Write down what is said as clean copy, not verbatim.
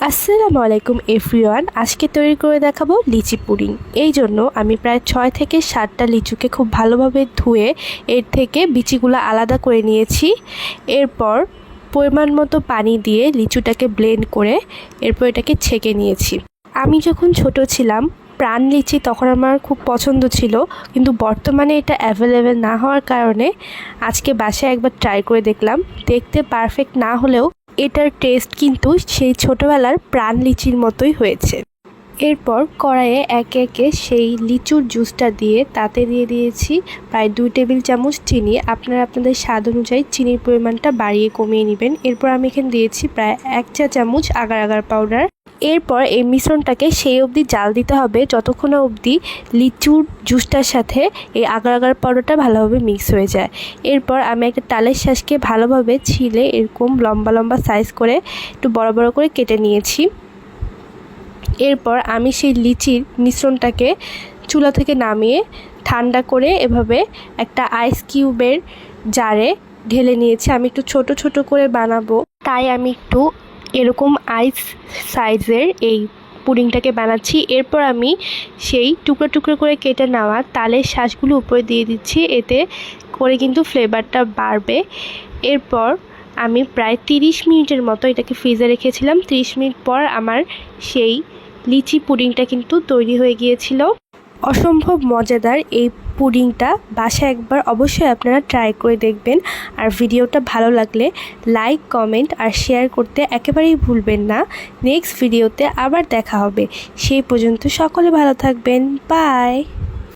আসসালামু আলাইকুম এভরিওয়ান। আজকে তৈরি করে দেখাবো লিচি পুডিং। এই জন্য আমি প্রায় 6 থেকে 7টা লিচুকে খুব ভালোভাবে ধুয়ে এর থেকে বিচিগুলো আলাদা করে নিয়েছি। এরপর পরিমাণ মতো পানি দিয়ে লিচুটাকে ব্লেন্ড করে এরপর এটাকে ছেঁকে নিয়েছি। আমি যখন ছোট ছিলাম প্রাণ লিচি তখন আমার খুব পছন্দ ছিল, কিন্তু বর্তমানে এটা অ্যাভেলেবেল না হওয়ার কারণে আজকে বাসায় একবার ট্রাই করে দেখলাম। দেখতে পারফেক্ট না হলেও এটার টেস্ট কিন্তু সেই ছোটোবেলার প্রাণ লিচির মতোই হয়েছে। এরপর কড়াইয়ে একে একে সেই লিচুর জুসটা দিয়ে তাতে দিয়ে দিয়েছি প্রায় 2 টেবিল চামচ চিনি। আপনারা আপনাদের স্বাদ অনুযায়ী চিনির পরিমাণটা বাড়িয়ে কমিয়ে নেবেন। এরপর আমি এখানে দিয়েছি প্রায় 1 চা চামচ আগার আগার পাউডার। এরপর এই মিশ্রণটাকে সেই অবধি জাল দিতে হবে যতক্ষণ অবধি লিচুর জুসটার সাথে এই আগার আগার পাউডারটা ভালোভাবে মিক্স হয়ে যায়। এরপর আমি একটা তালের শাঁসকে ভালোভাবে ছিলে এরকম লম্বা লম্বা সাইজ করে একটু বড় বড় করে কেটে নিয়েছি। এরপর আমি সেই লিচির মিশ্রণটাকে চুলা থেকে নামিয়ে ঠান্ডা করে এভাবে একটা আইস কিউবের জারে ঢেলে নিয়েছি। আমি একটু ছোট ছোট করে বানাবো, তাই আমি একটু এরকম আইস সাইজের এই পুডিংটাকে বানাচ্ছি। এরপর আমি সেই টুকরো টুকরো করে কেটে নেওয়া তালের শাঁসগুলো উপরে দিয়ে দিচ্ছি, এতে করে কিন্তু ফ্লেভারটা বাড়বে। এরপর আমি প্রায় 30 মিনিটের মতো এটাকে ফ্রিজে রেখেছিলাম। 30 মিনিট পর আমার সেই লিচি পুডিংটা কিন্তু তৈরি হয়ে গিয়েছিল। অসম্ভব মজাদার এই পুডিংটা বাসায় একবার অবশ্যই আপনারা ট্রাই করে দেখবেন। আর ভিডিওটা ভালো লাগলে লাইক, কমেন্ট আর শেয়ার করতে একেবারেই ভুলবেন না। নেক্সট ভিডিওতে আবার দেখা হবে। সেই পর্যন্ত সকলে ভালো থাকবেন। বাই।